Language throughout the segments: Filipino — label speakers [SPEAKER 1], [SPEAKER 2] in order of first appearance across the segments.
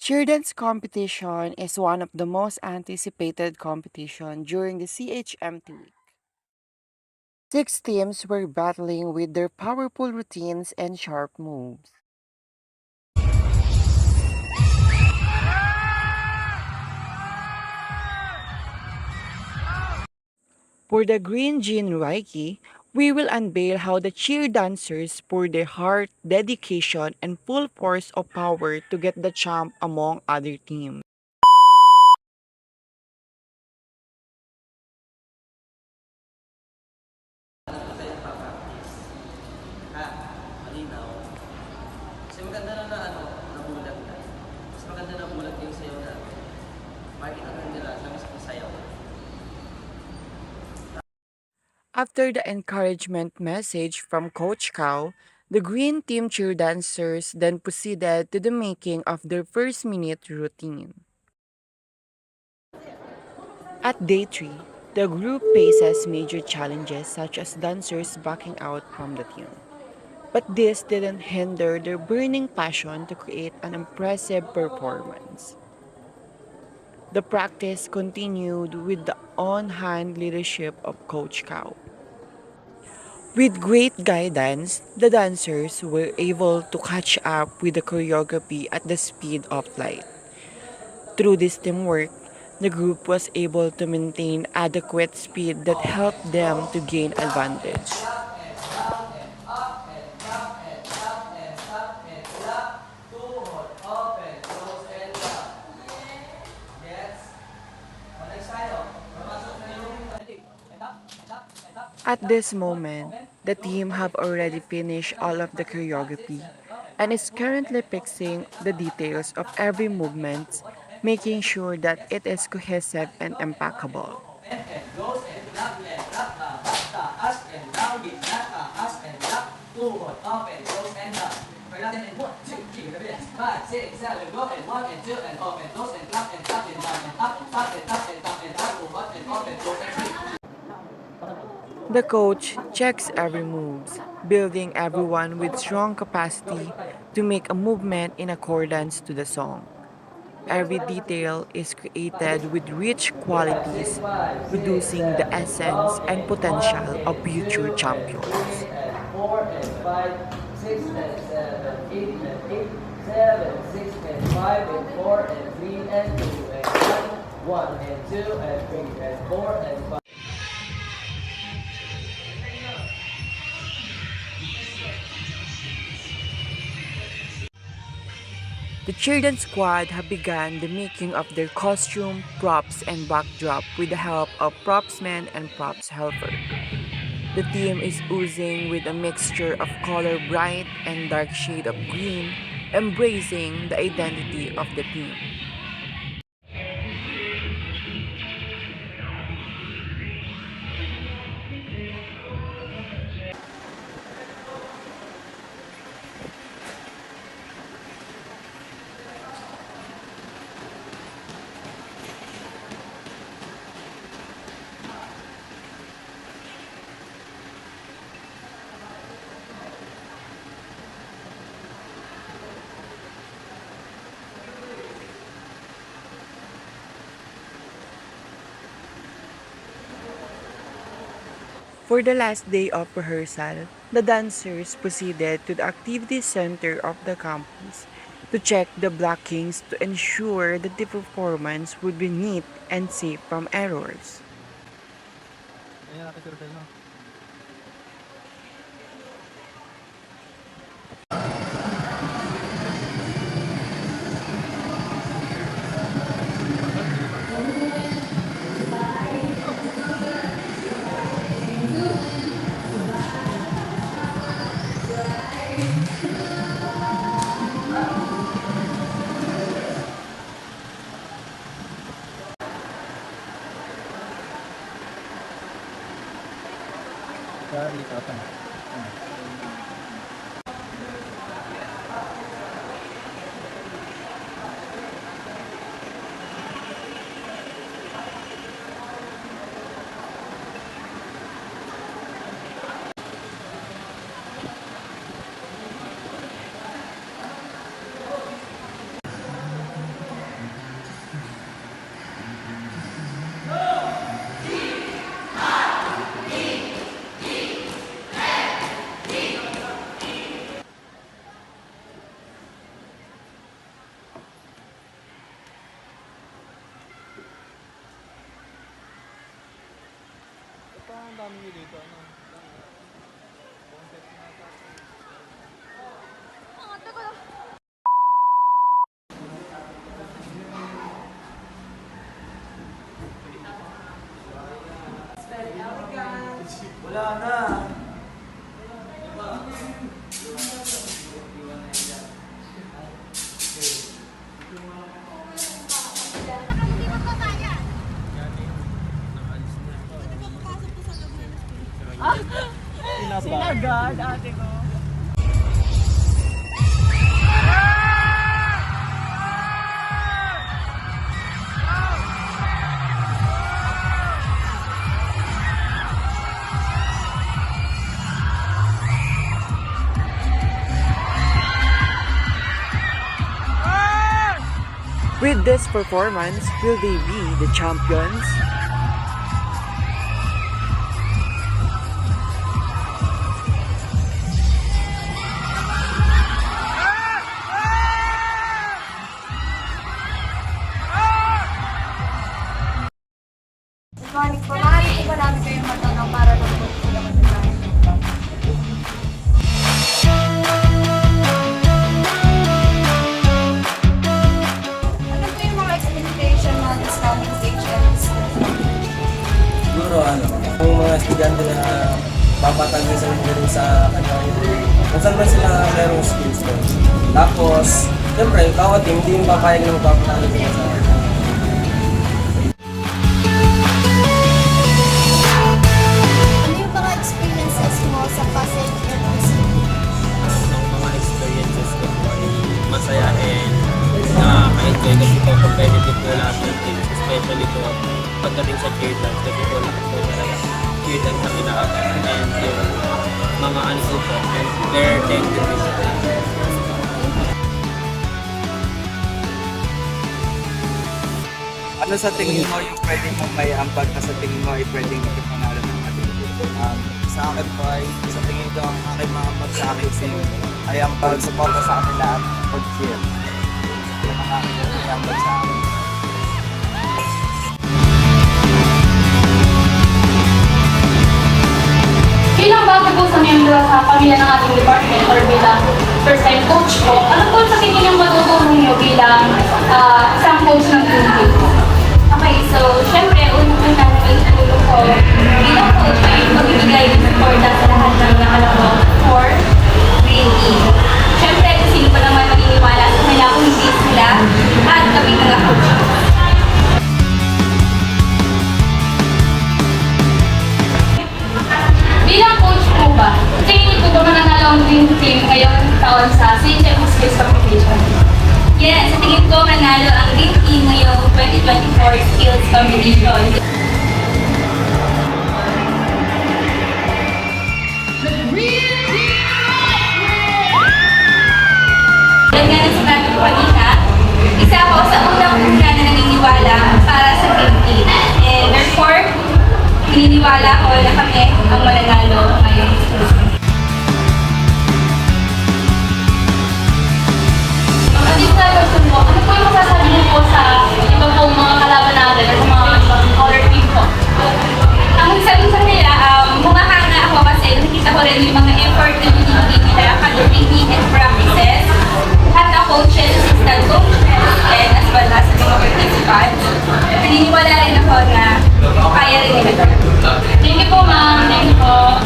[SPEAKER 1] Cheer dance competition is one of the most anticipated competition during the CHMT week. Six teams were battling with their powerful routines and sharp moves. For the Green Jean Reiki, we will unveil how the cheer dancers pour their heart, dedication, and full force of power to get the champ among other teams.
[SPEAKER 2] Ha, malinaw. Kasi maganda na nabulag na. Mas maganda nabulag yung sayaw namin. Makikita na nila sa mismong sayaw.
[SPEAKER 1] After the encouragement message from Coach Cow, the Green Team cheer dancers then proceeded to the making of their first minute routine. At day 3, the group faces major challenges such as dancers backing out from the team. But this didn't hinder their burning passion to create an impressive performance. The practice continued with the on-hand leadership of Coach Cow. With great guidance, the dancers were able to catch up with the choreography at the speed of light. Through this teamwork, the group was able to maintain adequate speed that helped them to gain advantage. At this moment, the team have already finished all of the choreography and is currently fixing the details of every movement, making sure that it is cohesive and impeccable. The coach checks every move, building everyone with strong capacity to make a movement in accordance to the song. Every detail is created with rich qualities, producing the essence and potential of future champions.
[SPEAKER 2] 4 and 5, 6 and 7, 8 and 8, 7, 6 and 5 and 4 and 3 and 2 and 1, 1 and 2 and 3 and 4 and 5.
[SPEAKER 1] The Children's Squad have begun the making of their costume, props, and backdrop with the help of propsmen and props helper. The team is oozing with a mixture of color bright and dark shade of green, embracing the identity of the team. For the last day of rehearsal, the dancers proceeded to the activity center of the campus to check the blockings to ensure that the performance would be neat and safe from errors.
[SPEAKER 2] Wala na.
[SPEAKER 1] Sinagad, ate ko. With this performance, will they be the champions?
[SPEAKER 3] Good morning po. Maaari po ba namin kayong matanong para lang po sila mag-design? Ano po yung mga expectation mo this coming stage and school?
[SPEAKER 2] Siguro yung mga estudyante na papatagin sa rin sa kanyang kung saan man sila merong skills doon. Tapos, siyempre, bawat team, hindi yung papayag na magpapatagin sila sa
[SPEAKER 3] Ano yung mga experiences mo sa Pasay University?
[SPEAKER 4] Mga experiences ko po ay masayahin, na-enjoy kasi po competitive po lahat ng teams, especially po pagdating sa cheer dance kasi po lahat po talaga cheer dance na pinaka and yung mga ano po po, and their entities.
[SPEAKER 5] Ano sa tingin mo yung pwede mong may ambag na sa tingin mo ay pwedeng ikipanalo ng ating
[SPEAKER 6] Sa akin po ay sa tingin ko ang aking mga mag-sa-akin ay ang pag-suporta sa akin lahat pag-cheer. Yan ang aking ambag sa akin.
[SPEAKER 7] Bilang bago po sa miyembro sa pamilya ng ating department or bilang first-time coach po, ano po sa tingin yung matutulong niyo bilang isang coach ng team po? Okay, so syempre, unang-una may tulong ko bilang coach ay magbibigay ng support sa lahat ng nakalaro for green team. Syempre, sino pa naman maniniwala sa kanila kung hindi sila at kami mga coach. Bilang coach po ba, tingin niyo po ba mananalo ang dream team ngayong taon sa CHM Skills Competition? Yes, sa tingin ko manalo ang dream team ngayong 2024 Skills Competition. Tulad nga ng sinabi ko kanina, isa ako sa unang-una na naniniwala para sa dream team. And therefore, naniniwala ko na kami ang mananalo ngayong Skills Competition. Additional question po, ano po yung masasabi niyo po sa iba pong mga kalaban natin at sa mga other team po? Ang sabi sa nila, humahanga ako kasi nakikita ko rin yung mga effort na binibigay nila kada training and practices. Lahat ng coaches, assistant coaches, and as well as sa mga participants. Naniniwala rin ako na kaya rin nila. Thank you po ma'am, thank you po.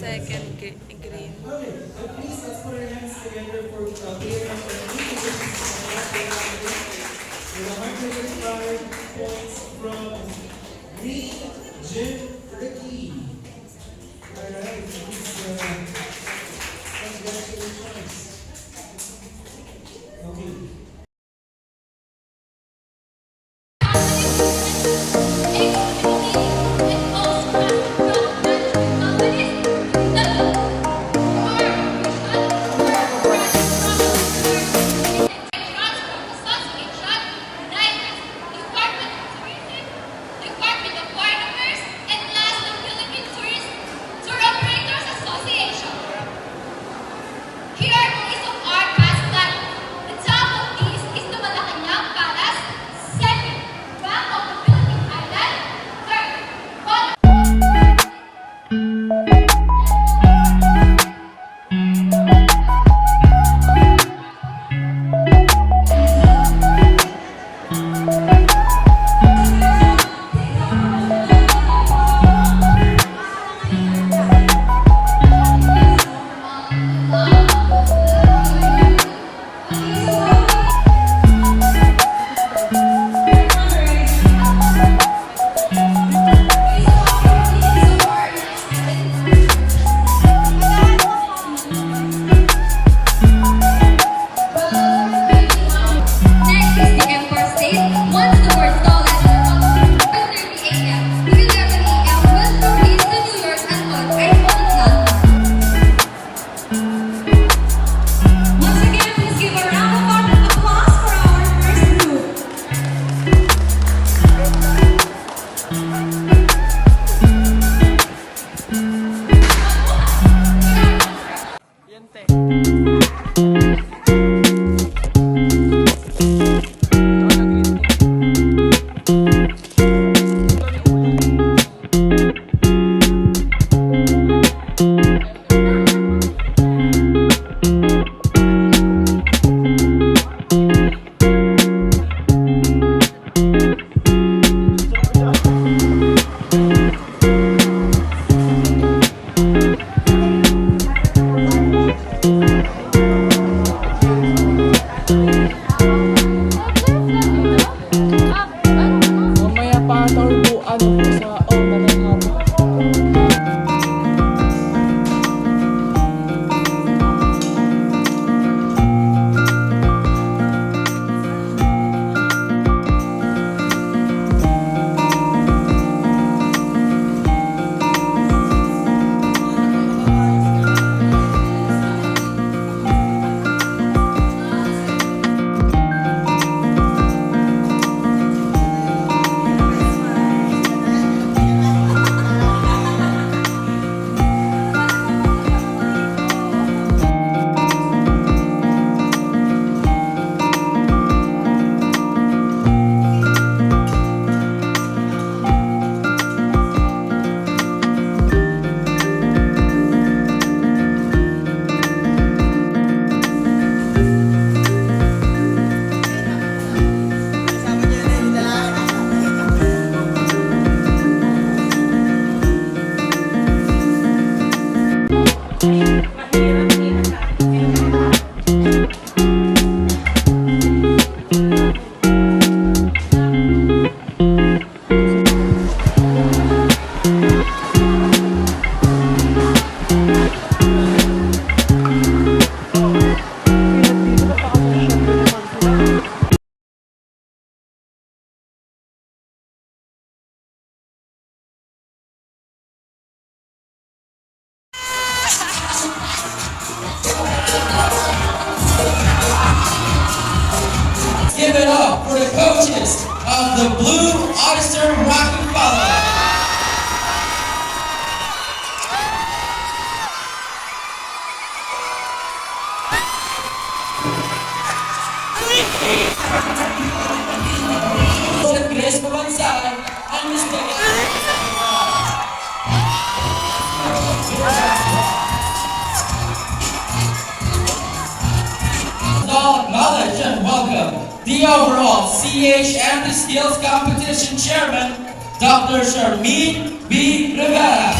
[SPEAKER 8] second green.
[SPEAKER 7] Department of Foreign Affairs, and last, the Philippine Tour Operators Association. Here are the list of our past platinum. The top of these is the Malacanang Palace. Second, Bank of the Philippine Island. Third, Honor. Next is the Empire State. Once the word stall at 1:30 a.m. to 11 a.m. will proceed to New York and on Iceland. Once again, please give a round of applause for our first group.
[SPEAKER 1] Mamaya pa taurbuan po sa malang haba.
[SPEAKER 9] Give it up for the coaches of the Blue Oyster Rocky Follow. Grace Pabansay ang Mr. Acknowledge and welcome the overall CH and the Skills Competition Chairman, Dr. Sharmeen B. Rivera.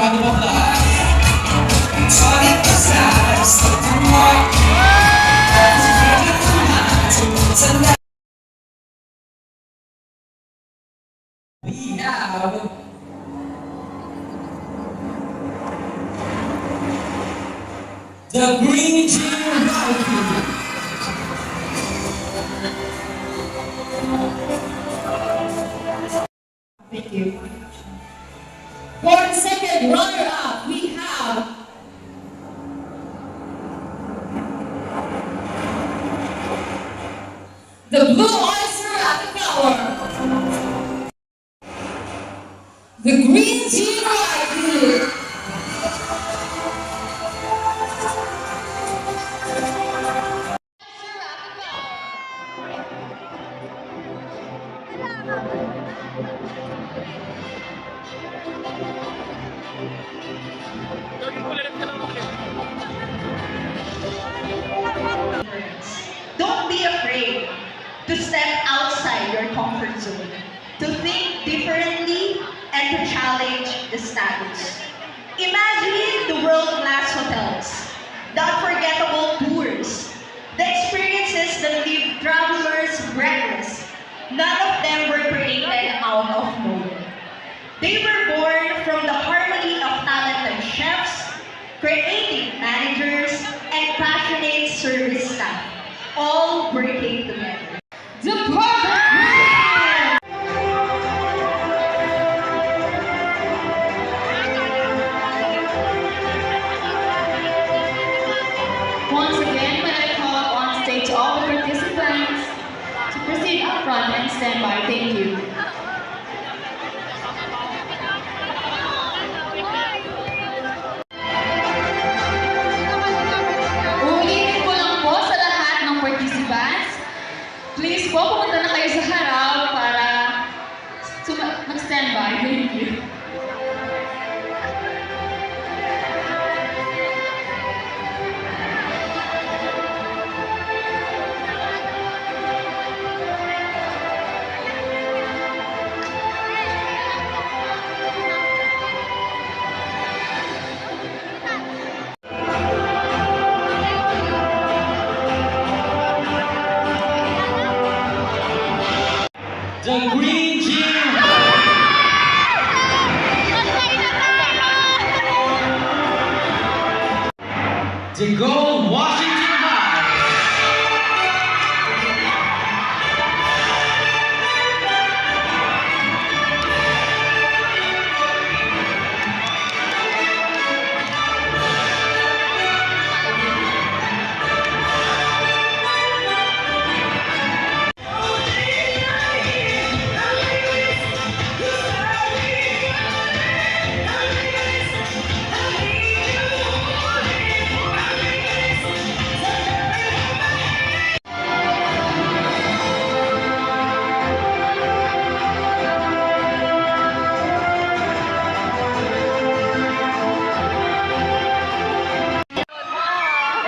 [SPEAKER 9] round of applause. We have the Green Team Rugby.
[SPEAKER 8] Thank you. For the second runner-up, we have the Blue Oyster at the Flower. The Green Team Rugby.
[SPEAKER 10] Don't be afraid to step outside your comfort zone, to think differently, and to challenge the status. Imagine the world-class hotels, the unforgettable tours, the experiences that leave travelers breathless. None of them were created out of nowhere. They were born from the harmony of talented chefs, creative managers, and passionate service staff, all working together.
[SPEAKER 8] The perfect man.
[SPEAKER 7] Once again, when I call up on stage all the participants to proceed up front and stand by. Thank you. Ulitin ko lang po sa lahat ng participants. Please po, pumunta na kayo sa harap para mag-stand by. Thank you.
[SPEAKER 9] the Green Team. To go Washington High.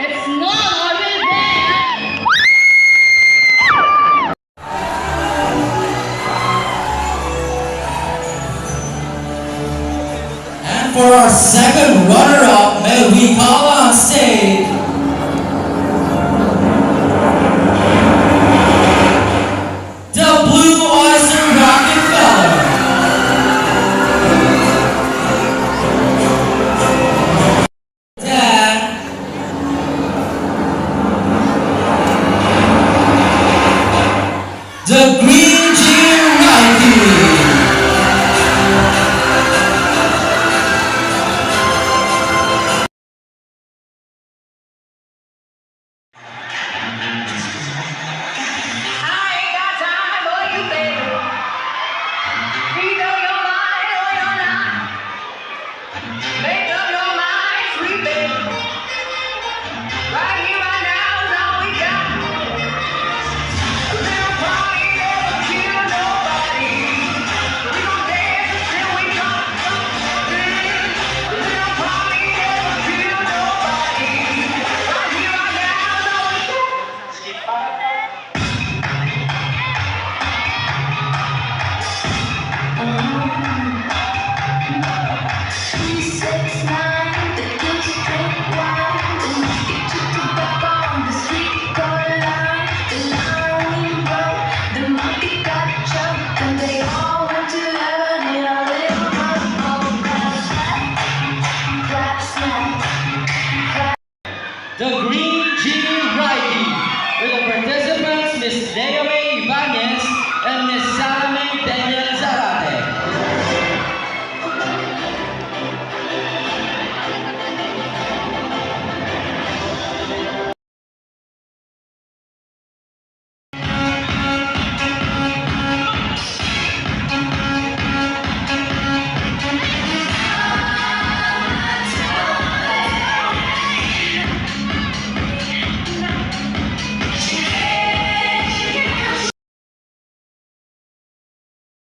[SPEAKER 7] It's not already there.
[SPEAKER 9] And for our second runner-up, may we call on stage